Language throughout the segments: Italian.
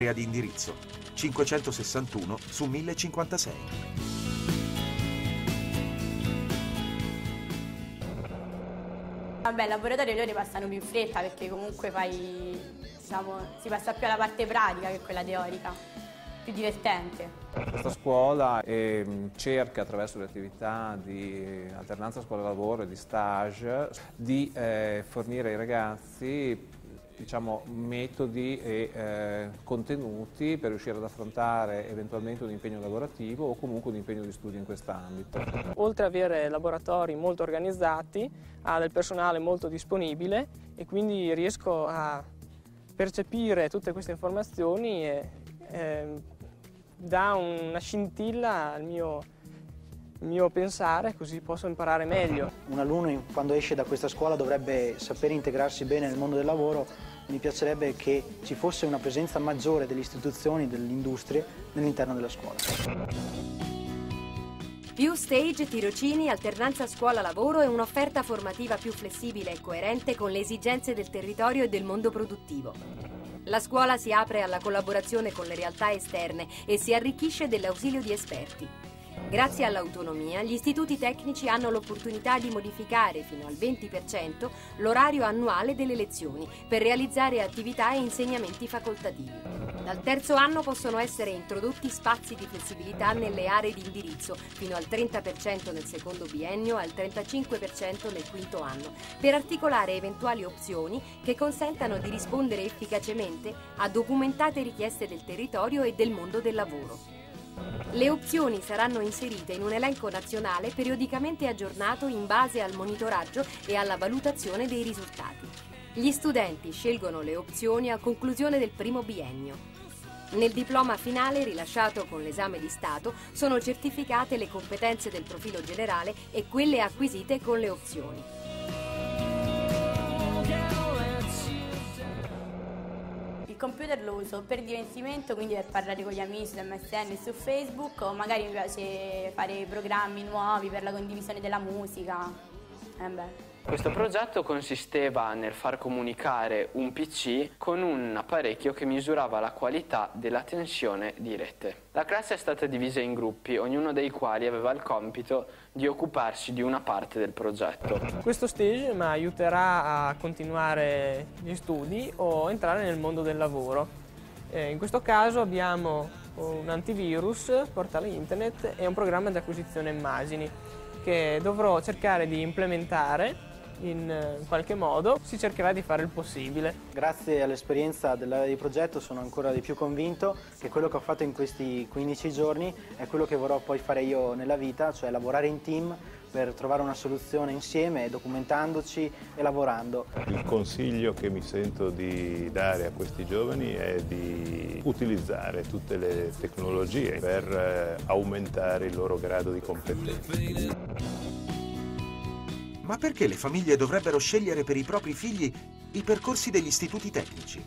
Area di indirizzo 561 su 1056. Vabbè, il laboratorio le ore passano più in fretta perché comunque si passa più alla parte pratica che quella teorica, più divertente. Questa scuola cerca attraverso le attività di alternanza scuola-lavoro e di stage di fornire ai ragazzi metodi e contenuti per riuscire ad affrontare eventualmente un impegno lavorativo o comunque un impegno di studio in quest'ambito. Oltre ad avere laboratori molto organizzati, ha del personale molto disponibile e quindi riesco a percepire tutte queste informazioni e dà una scintilla al mio pensare, così posso imparare meglio. Un alunno quando esce da questa scuola dovrebbe sapere integrarsi bene nel mondo del lavoro. Mi piacerebbe che ci fosse una presenza maggiore delle istituzioni, delle industrie all'interno della scuola. Più stage, tirocini, alternanza scuola-lavoro e un'offerta formativa più flessibile e coerente con le esigenze del territorio e del mondo produttivo. La scuola si apre alla collaborazione con le realtà esterne e si arricchisce dell'ausilio di esperti. Grazie all'autonomia, gli istituti tecnici hanno l'opportunità di modificare fino al 20% l'orario annuale delle lezioni per realizzare attività e insegnamenti facoltativi. Dal terzo anno possono essere introdotti spazi di flessibilità nelle aree di indirizzo, fino al 30% nel secondo biennio e al 35% nel quinto anno, per articolare eventuali opzioni che consentano di rispondere efficacemente a documentate richieste del territorio e del mondo del lavoro. Le opzioni saranno inserite in un elenco nazionale periodicamente aggiornato in base al monitoraggio e alla valutazione dei risultati. Gli studenti scelgono le opzioni a conclusione del primo biennio. Nel diploma finale, rilasciato con l'esame di Stato, sono certificate le competenze del profilo generale e quelle acquisite con le opzioni. Il computer lo uso per divertimento, quindi per parlare con gli amici su MSN e su Facebook, o magari mi piace fare programmi nuovi per la condivisione della musica. Questo progetto consisteva nel far comunicare un PC con un apparecchio che misurava la qualità della tensione di rete. La classe è stata divisa in gruppi, ognuno dei quali aveva il compito di occuparsi di una parte del progetto. Questo stage mi aiuterà a continuare gli studi o entrare nel mondo del lavoro. In questo caso abbiamo un antivirus, portale internet e un programma di acquisizione immagini che dovrò cercare di implementare in qualche modo. Si cercherà di fare il possibile. Grazie all'esperienza dell'area di progetto sono ancora di più convinto che quello che ho fatto in questi 15 giorni è quello che vorrò poi fare io nella vita, cioè lavorare in team per trovare una soluzione insieme, documentandoci e lavorando. Il consiglio che mi sento di dare a questi giovani è di utilizzare tutte le tecnologie per aumentare il loro grado di competenza. Ma perché le famiglie dovrebbero scegliere per i propri figli i percorsi degli istituti tecnici?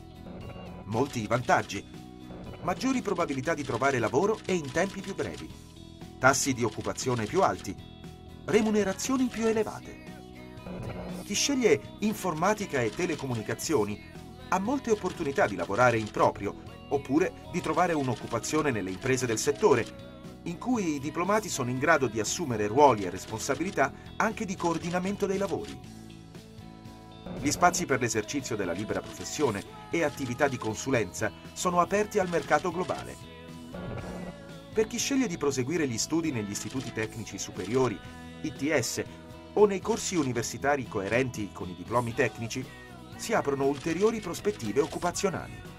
Molti vantaggi: maggiori probabilità di trovare lavoro e in tempi più brevi, tassi di occupazione più alti, remunerazioni più elevate. Chi sceglie informatica e telecomunicazioni ha molte opportunità di lavorare in proprio oppure di trovare un'occupazione nelle imprese del settore, in cui i diplomati sono in grado di assumere ruoli e responsabilità anche di coordinamento dei lavori. Gli spazi per l'esercizio della libera professione e attività di consulenza sono aperti al mercato globale. Per chi sceglie di proseguire gli studi negli istituti tecnici superiori, ITS, o nei corsi universitari coerenti con i diplomi tecnici, si aprono ulteriori prospettive occupazionali.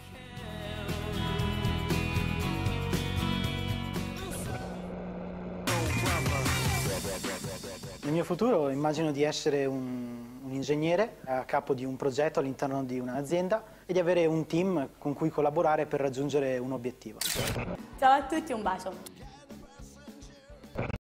Nel mio futuro immagino di essere un ingegnere a capo di un progetto all'interno di un'azienda e di avere un team con cui collaborare per raggiungere un obiettivo. Ciao a tutti, un bacio!